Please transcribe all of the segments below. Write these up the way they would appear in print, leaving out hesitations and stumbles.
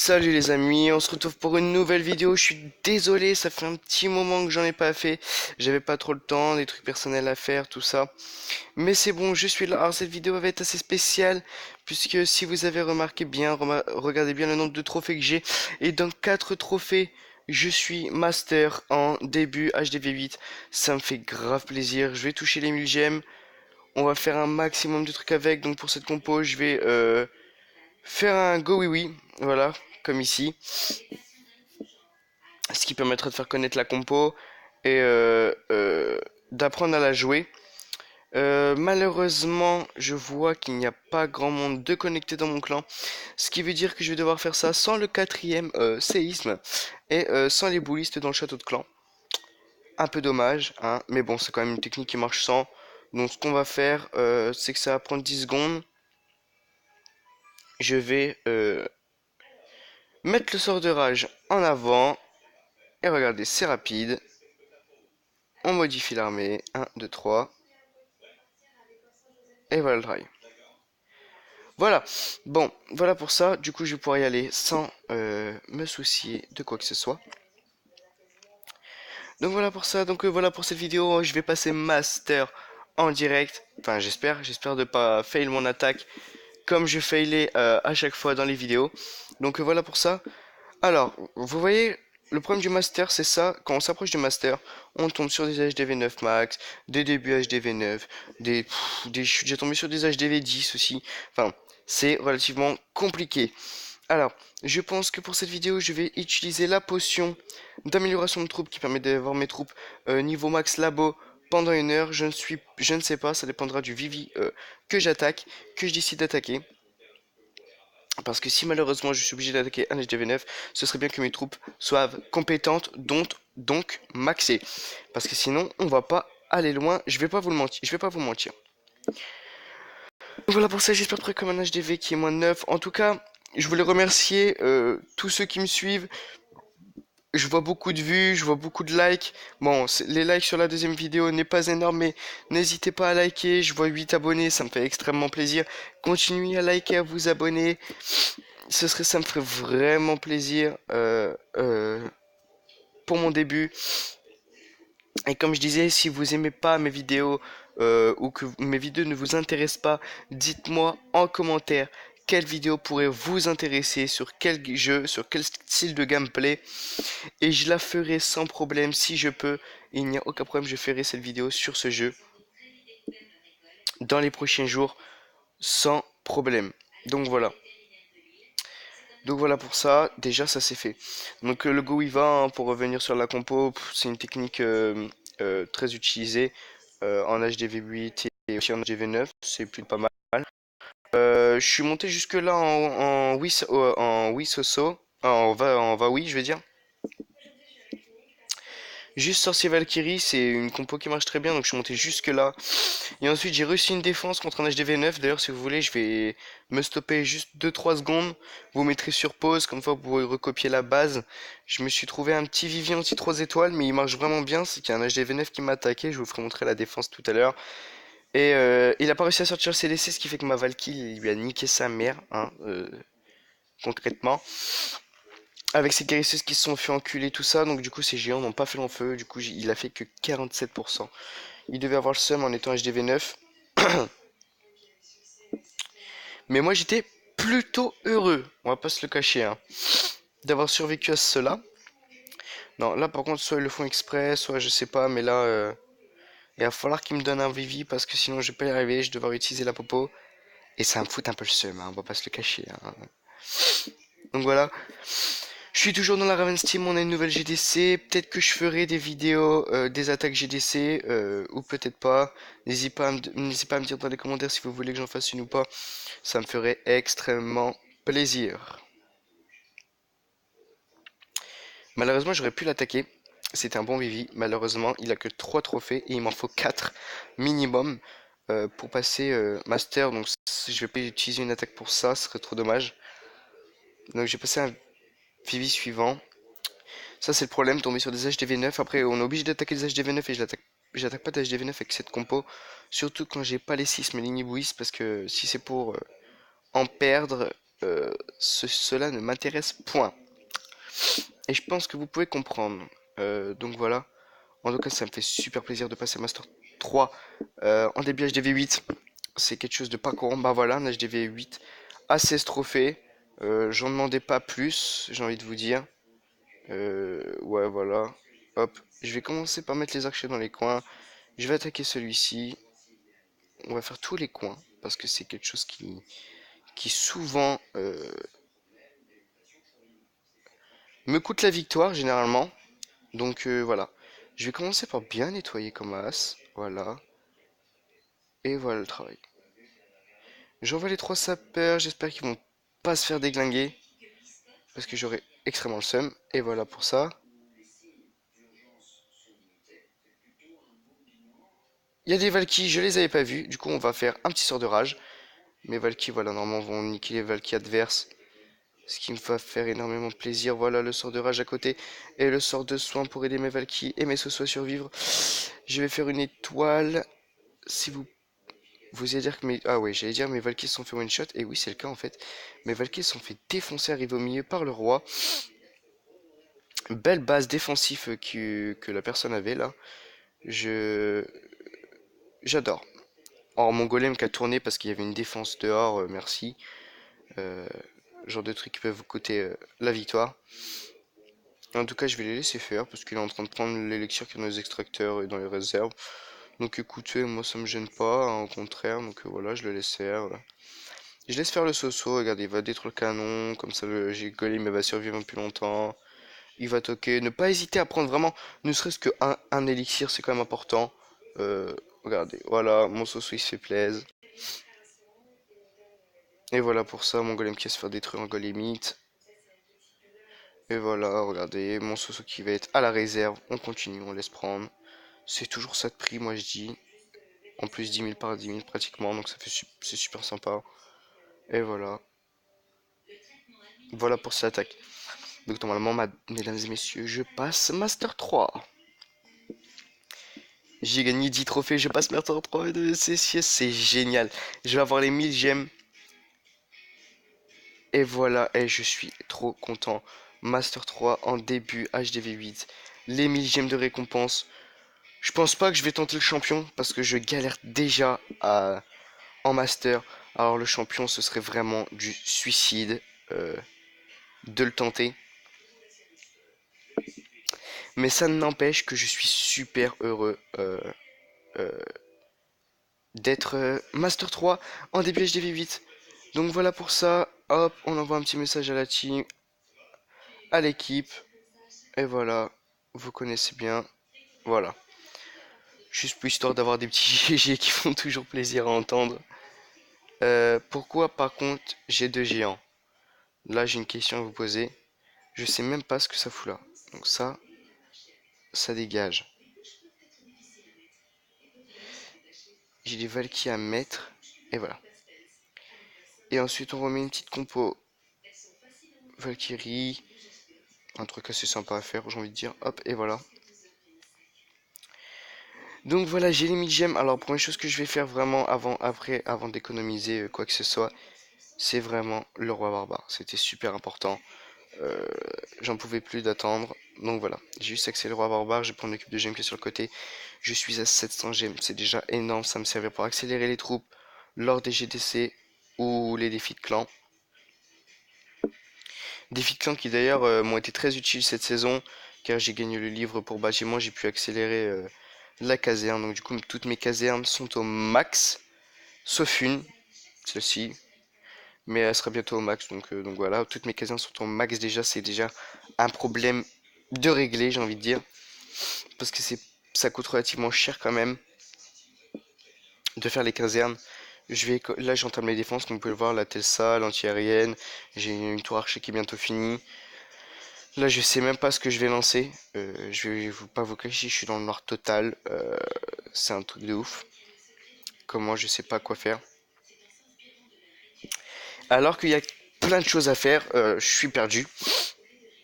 Salut les amis, on se retrouve pour une nouvelle vidéo. Je suis désolé, ça fait un petit moment que j'en ai pas fait. J'avais pas trop le temps, des trucs personnels à faire, tout ça. Mais c'est bon, je suis là. Alors cette vidéo va être assez spéciale, puisque si vous avez remarqué bien, regardez bien le nombre de trophées que j'ai. Et dans 4 trophées, je suis master en début HDV8. Ça me fait grave plaisir. Je vais toucher les 1000 gemmes. On va faire un maximum de trucs avec. Donc pour cette compo, je vais faire un go oui oui. Voilà, comme ici. Ce qui permettra de faire connaître la compo et d'apprendre à la jouer. Malheureusement, je vois qu'il n'y a pas grand monde de connecté dans mon clan, ce qui veut dire que je vais devoir faire ça sans le quatrième séisme et sans les boulistes dans le château de clan. Un peu dommage, hein, mais bon, c'est quand même une technique qui marche sans. Donc ce qu'on va faire, c'est que ça va prendre 10 secondes. Je vais mettre le sort de rage en avant. Et regardez, c'est rapide. On modifie l'armée. 1, 2, 3. Et voilà le drive. Voilà. Bon, voilà pour ça. Du coup, je vais pouvoir y aller sans me soucier de quoi que ce soit. Donc voilà pour ça. Donc voilà pour cette vidéo. Je vais passer master en direct. Enfin, j'espère de pas fail mon attaque comme je failais à chaque fois dans les vidéos. Donc voilà pour ça. Alors, vous voyez, le problème du master, c'est ça. Quand on s'approche du master, on tombe sur des HDV9 max, des débuts HDV9, je suis déjà tombé sur des HDV10 aussi. Enfin, c'est relativement compliqué. Alors, je pense que pour cette vidéo, je vais utiliser la potion d'amélioration de troupes qui permet d'avoir mes troupes niveau max labo pendant une heure. Je ne sais pas, ça dépendra du Vivi que j'attaque, que je décide d'attaquer. Parce que si malheureusement je suis obligé d'attaquer un HDV9, ce serait bien que mes troupes soient compétentes, donc maxées. Parce que sinon, on va pas aller loin. Je vais pas vous le mentir. Je vais pas vous mentir. Voilà pour ça, j'espère trouver comme un HDV qui est moins 9. En tout cas, je voulais remercier tous ceux qui me suivent. Je vois beaucoup de vues, je vois beaucoup de likes. Bon, les likes sur la deuxième vidéo n'est pas énorme, mais n'hésitez pas à liker. Je vois 8 abonnés, ça me fait extrêmement plaisir. Continuez à liker, à vous abonner. Ça me ferait vraiment plaisir pour mon début. Et comme je disais, si vous aimez pas mes vidéos ou que mes vidéos ne vous intéressent pas, dites-moi en commentaire quelle vidéo pourrait vous intéresser, sur quel jeu, sur quel style de gameplay. Et je la ferai sans problème si je peux. Il n'y a aucun problème, je ferai cette vidéo sur ce jeu dans les prochains jours sans problème. Donc voilà. Donc voilà pour ça, déjà ça c'est fait. Donc le go il va, hein, pour revenir sur la compo, c'est une technique très utilisée en HDV8 et aussi en HDV9, c'est plus pas mal. Je suis monté jusque là en Wisoso, en va oui je vais dire. Juste Sorcier Valkyrie, c'est une compo qui marche très bien, donc je suis monté jusque là. Et ensuite, j'ai réussi une défense contre un HDV9. D'ailleurs, si vous voulez, je vais me stopper juste 2-3 secondes. Vous mettrez sur pause, comme ça vous pourrez recopier la base. Je me suis trouvé un petit Vivier anti 3 étoiles, mais il marche vraiment bien. C'est qu'il y a un HDV9 qui m'a attaqué. Je vous ferai montrer la défense tout à l'heure. Et il a pas réussi à sortir le CDC, ce qui fait que ma Valkyrie lui a niqué sa mère, hein, concrètement. Avec ses guérisseuses qui se sont fait enculer, tout ça. Donc du coup, ces géants n'ont pas fait long feu. Du coup, il a fait que 47%. Il devait avoir le seum en étant HDV9. Mais moi j'étais plutôt heureux, on va pas se le cacher, hein, d'avoir survécu à cela. Non, là par contre, soit ils le font exprès, soit je sais pas, mais là, il va falloir qu'ils me donnent un Vivi parce que sinon je vais pas y arriver, je vais devoir utiliser la popo. Et ça me fout un peu le seum, hein, on va pas se le cacher, hein. Donc voilà. Je suis toujours dans la Raven Steam, on a une nouvelle GDC. Peut-être que je ferai des vidéos des attaques GDC, ou peut-être pas. N'hésitez pas à me dire dans les commentaires si vous voulez que j'en fasse une ou pas. Ça me ferait extrêmement plaisir. Malheureusement, j'aurais pu l'attaquer. C'était un bon Vivi. Malheureusement, il a que 3 trophées et il m'en faut 4 minimum pour passer Master. Donc, si je vais pas utiliser une attaque pour ça, ce serait trop dommage. Donc, j'ai passé un Vivi suivant. Ça, c'est le problème, tomber sur des HDV9. Après, on est obligé d'attaquer les HDV9 et j'attaque pas d'HDV9 avec cette compo. Surtout quand j'ai pas les 6 mais lignes parce que si c'est pour en perdre, cela ne m'intéresse point. Et je pense que vous pouvez comprendre. Donc voilà. En tout cas, ça me fait super plaisir de passer Master 3 en début HDV 8. C'est quelque chose de pas courant. Bah voilà, un HDV 8 à 16 trophées. J'en demandais pas plus, j'ai envie de vous dire. Ouais, voilà. Hop. Je vais commencer par mettre les archers dans les coins. Je vais attaquer celui-ci. On va faire tous les coins. Parce que c'est quelque chose qui souvent me coûte la victoire, généralement. Donc voilà. Je vais commencer par bien nettoyer comme as. Voilà. Et voilà le travail. J'envoie les 3 sapeurs. J'espère qu'ils vont pas se faire déglinguer. Parce que j'aurai extrêmement le seum. Et voilà pour ça. Il y a des Valkyries, je les avais pas vus. Du coup, on va faire un petit sort de rage. Mes Valkyries, voilà, normalement, vont niquer les Valkyries adverses. Ce qui me va faire énormément plaisir. Voilà le sort de rage à côté. Et le sort de soin pour aider mes Valkyries et mes Sosos à survivre. Je vais faire une étoile. Si vous allez dire que mes... Ah ouais, j'allais dire mes Valkyries sont fait one shot. Et oui, c'est le cas en fait. Mes Valkyries sont fait défoncer, arriver au milieu par le roi. Belle base défensive que la personne avait là. Je... J'adore. Or, mon golem qui a tourné parce qu'il y avait une défense dehors, merci. Euh, genre de trucs qui peuvent vous coûter la victoire. En tout cas, je vais les laisser faire parce qu'il est en train de prendre l'élixir qui est dans les extracteurs et dans les réserves. Donc écoutez, moi ça me gêne pas, hein, au contraire. Donc voilà, je le laisse faire. Voilà. Je laisse faire le Soso, regardez, il va détruire le canon. Comme ça, le j'ai golem il va survivre plus longtemps. Il va toquer. Ne pas hésiter à prendre vraiment, ne serait-ce qu'un élixir, c'est quand même important. Regardez, voilà, mon Soso il se fait plaisir. Et voilà pour ça, mon golem qui va se faire détruire en golemite. Et voilà, regardez, mon Soso qui va être à la réserve. On continue, on laisse prendre. C'est toujours ça de prix, moi je dis. En plus 10 000 par 10 000 pratiquement, donc ça fait c'est super sympa. Et voilà. Voilà pour cette attaque. Donc normalement, mesdames et messieurs, je passe Master 3. J'ai gagné 10 trophées, je passe Master 3 de CCS, c'est génial. Je vais avoir les 1000 gemmes. Et voilà, et je suis trop content. Master 3 en début HDV 8. Les 1000 gemmes de récompense. Je pense pas que je vais tenter le champion parce que je galère déjà en master. Alors le champion, ce serait vraiment du suicide de le tenter. Mais ça n'empêche que je suis super heureux euh, d'être Master 3 en début HDV 8. Donc voilà pour ça. Hop, on envoie un petit message à la team, à l'équipe. Et voilà, vous connaissez bien. Voilà. Juste pour histoire d'avoir des petits GG qui font toujours plaisir à entendre. Pourquoi par contre j'ai deux géants? Là j'ai une question à vous poser. Je sais même pas ce que ça fout là. Donc ça dégage. J'ai des Valkyries à mettre. Et voilà. Et ensuite on remet une petite compo Valkyrie. Un truc assez sympa à faire, j'ai envie de dire. Hop, et voilà. Donc voilà, j'ai les 1000 gemmes. Alors première chose que je vais faire vraiment avant d'économiser quoi que ce soit, c'est vraiment le roi barbare. C'était super important. Euh, J'en pouvais plus d'attendre. Donc voilà, j'ai juste accès le roi barbare, je prends une équipe de gemmes qui est sur le côté. Je suis à 700 gemmes, c'est déjà énorme, ça me servait pour accélérer les troupes lors des GDC ou les défis de clan. Défis de clan qui d'ailleurs m'ont été très utiles cette saison, car j'ai gagné le livre pour bâtiment, j'ai pu accélérer la caserne. Donc du coup toutes mes casernes sont au max, sauf une, celle-ci, mais elle sera bientôt au max. Donc voilà, toutes mes casernes sont au max déjà, c'est déjà un problème de régler, j'ai envie de dire, parce que ça coûte relativement cher quand même de faire les casernes. Là j'entame les défenses, comme vous pouvez le voir, la Telsa, l'anti-aérienne, j'ai une tour archer qui est bientôt finie. Là, je sais même pas ce que je vais lancer. Je vais pas vous cacher, je suis dans le noir total. C'est un truc de ouf. Comment, je sais pas quoi faire. Alors qu'il y a plein de choses à faire, je suis perdu.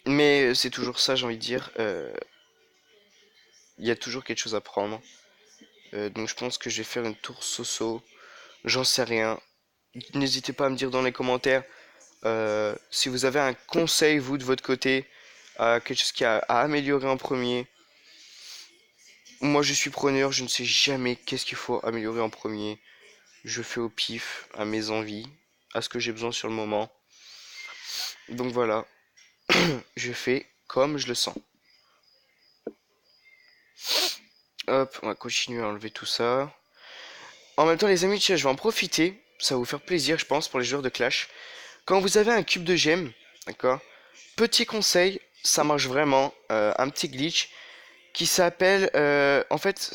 Mais c'est toujours ça, j'ai envie de dire. Il y a toujours quelque chose à prendre. Donc je pense que je vais faire une tour Soso. J'en sais rien. N'hésitez pas à me dire dans les commentaires Si vous avez un conseil, vous, de votre côté, quelque chose qui a à améliorer en premier, moi je suis preneur, je ne sais jamais qu'est-ce qu'il faut améliorer en premier. Je fais au pif, à mes envies, à ce que j'ai besoin sur le moment. Donc voilà, je fais comme je le sens. Hop, on va continuer à enlever tout ça. En même temps, les amis, tiens, je vais en profiter. Ça va vous faire plaisir, je pense, pour les joueurs de Clash. Quand vous avez un cube de gemmes, d'accord? Petit conseil, ça marche vraiment. Un petit glitch qui s'appelle. En fait,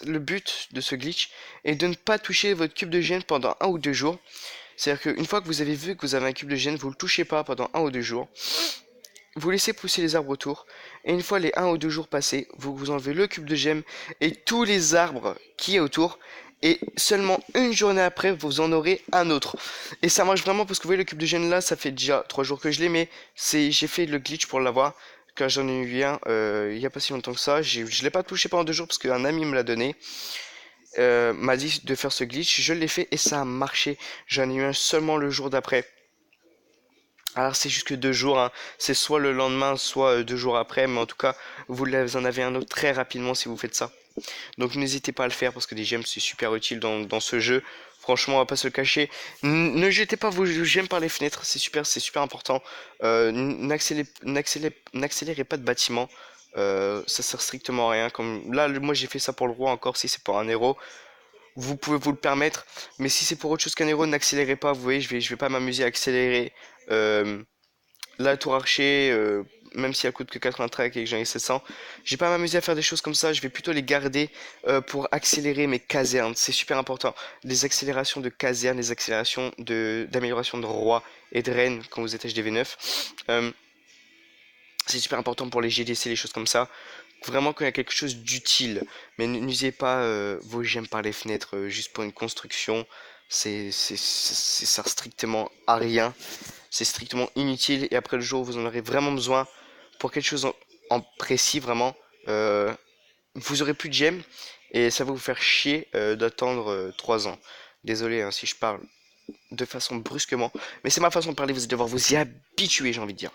le but de ce glitch est de ne pas toucher votre cube de gemmes pendant 1 ou 2 jours. C'est-à-dire qu'une fois que vous avez vu que vous avez un cube de gemmes, vous le touchez pas pendant 1 ou 2 jours. Vous laissez pousser les arbres autour, et une fois les 1 ou 2 jours passés, vous enlevez le cube de gemmes et tous les arbres qui est autour, et seulement une journée après, vous en aurez un autre. Et ça marche vraiment parce que vous voyez le cube de gemmes là, ça fait déjà 3 jours que je l'ai, mais j'ai fait le glitch pour l'avoir, car j'en ai eu un il y a pas si longtemps que ça. Je l'ai pas touché pendant 2 jours parce qu'un ami me l'a donné, m'a dit de faire ce glitch, je l'ai fait et ça a marché. J'en ai eu un seulement le jour d'après. Alors c'est juste que 2 jours, hein. C'est soit le lendemain, soit 2 jours après, mais en tout cas, vous en avez un autre très rapidement si vous faites ça. Donc n'hésitez pas à le faire parce que des gemmes c'est super utile dans ce jeu. Franchement, on va pas se le cacher. Ne jetez pas vos gemmes par les fenêtres, c'est super important. N'accélérez pas de bâtiment. Ça sert strictement à rien. Comme là, moi j'ai fait ça pour le roi encore si c'est pour un héros. Vous pouvez vous le permettre, mais si c'est pour autre chose qu'un héros, n'accélérez pas. Vous voyez, je vais pas m'amuser à accélérer. Euh, La tour archer, même si elle coûte que 83 et que j'en ai 700, je vais pas m'amuser à faire des choses comme ça, je vais plutôt les garder pour accélérer mes casernes. C'est super important. Les accélérations de casernes, les accélérations d'amélioration de roi et de reine quand vous êtes HDV9. Euh, c'est super important pour les GDC, les choses comme ça. Vraiment quand il y a quelque chose d'utile. Mais n'usez pas vos gemmes par les fenêtres juste pour une construction. Ça sert strictement à rien. C'est strictement inutile. Et après le jour où vous en aurez vraiment besoin pour quelque chose en précis, vraiment, euh, vous aurez plus de gemmes. Et ça va vous faire chier d'attendre 3 ans. Désolé hein, si je parle de façon brusquement. Mais c'est ma façon de parler, vous allez devoir vous y habituer, j'ai envie de dire.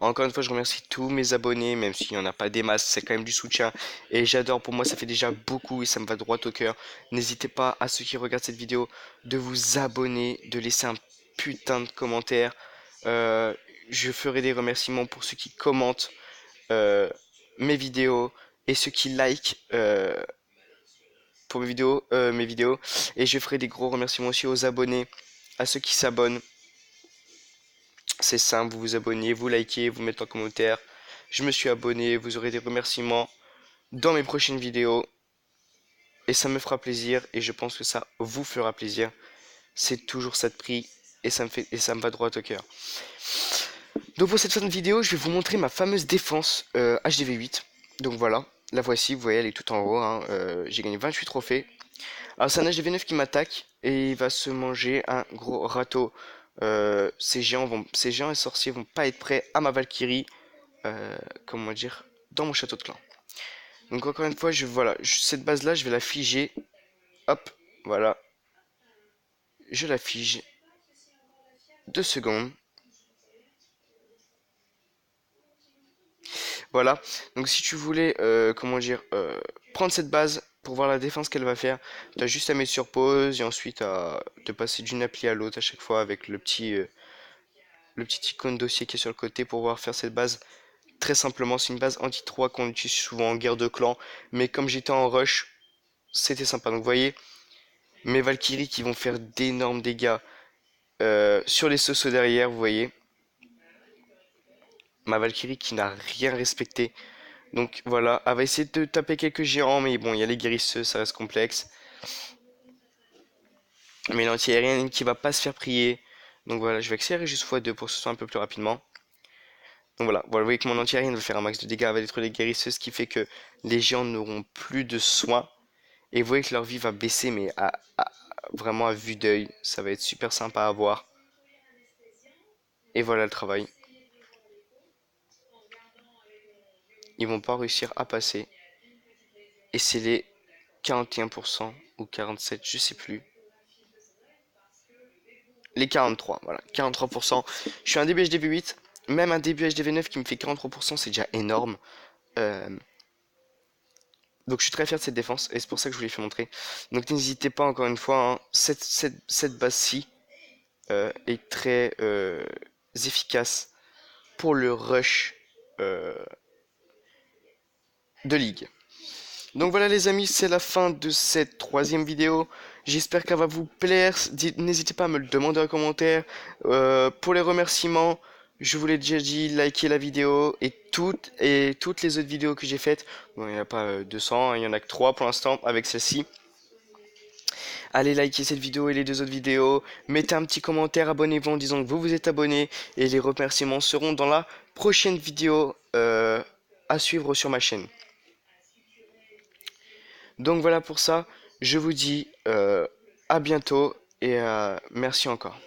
Encore une fois, je remercie tous mes abonnés, même s'il n'y en a pas des masses, c'est quand même du soutien. Et j'adore, pour moi, ça fait déjà beaucoup et ça me va droit au cœur. N'hésitez pas à ceux qui regardent cette vidéo de vous abonner, de laisser un putain de commentaire. Euh, je ferai des remerciements pour ceux qui commentent euh, mes vidéos et ceux qui like pour mes vidéos. Et je ferai des gros remerciements aussi aux abonnés, à ceux qui s'abonnent. C'est simple, vous vous abonnez, vous likez, vous mettez en commentaire. Je me suis abonné, vous aurez des remerciements dans mes prochaines vidéos. Et ça me fera plaisir et je pense que ça vous fera plaisir. C'est toujours ça de prix et ça me va droit au cœur. Donc pour cette fin de vidéo, je vais vous montrer ma fameuse défense HDV8. Donc voilà, la voici, vous voyez, elle est tout en haut, hein. J'ai gagné 28 trophées. Alors c'est un HDV9 qui m'attaque et il va se manger un gros râteau. Ces géants et sorciers vont pas être prêts à ma Valkyrie, comment dire, dans mon château de clan. Donc encore une fois, cette base là, je vais la figer. Hop, voilà, je la fige. 2 secondes. Voilà. Donc si tu voulais, comment dire, prendre cette base pour voir la défense qu'elle va faire, tu as juste à mettre sur pause et ensuite à te passer d'une appli à l'autre à chaque fois avec le petit icône dossier qui est sur le côté pour pouvoir faire cette base. Très simplement, c'est une base anti-3 qu'on utilise souvent en guerre de clan, mais comme j'étais en rush, c'était sympa. Donc vous voyez, mes Valkyries qui vont faire d'énormes dégâts sur les sauceaux derrière, vous voyez. Ma Valkyrie qui n'a rien respecté. Donc voilà, elle va essayer de taper quelques géants, mais bon, il y a les guérisseuses, ça reste complexe. Mais l'anti-aérienne qui va pas se faire prier. Donc voilà, je vais accélérer juste x2 pour que ce soit un peu plus rapidement. Donc voilà, vous voyez que mon anti-aérienne va faire un max de dégâts, elle va détruire les guérisseuses, ce qui fait que les géants n'auront plus de soins. Et vous voyez que leur vie va baisser, mais vraiment à vue d'œil. Ça va être super sympa à voir. Et voilà le travail. Ils vont pas réussir à passer. Et c'est les 41% ou 47%, je sais plus. Les 43, voilà, 43%. Je suis un début HDV8, même un début HDV9 qui me fait 43%, c'est déjà énorme. Euh, donc je suis très fier de cette défense et c'est pour ça que je vous l'ai fait montrer. Donc n'hésitez pas encore une fois, hein, cette base-ci est très efficace pour le rush euh, de ligue. Donc voilà les amis, c'est la fin de cette troisième vidéo. J'espère qu'elle va vous plaire. N'hésitez pas à me le demander en commentaire. Pour les remerciements, je vous l'ai déjà dit, likez la vidéo et toutes les autres vidéos que j'ai faites. Bon, il n'y en a pas 200, il n'y en a que 3 pour l'instant avec celle-ci. Allez liker cette vidéo et les deux autres vidéos. Mettez un petit commentaire, abonnez-vous en disant que vous vous êtes abonné. Et les remerciements seront dans la prochaine vidéo à suivre sur ma chaîne. Donc voilà pour ça, je vous dis à bientôt et merci encore.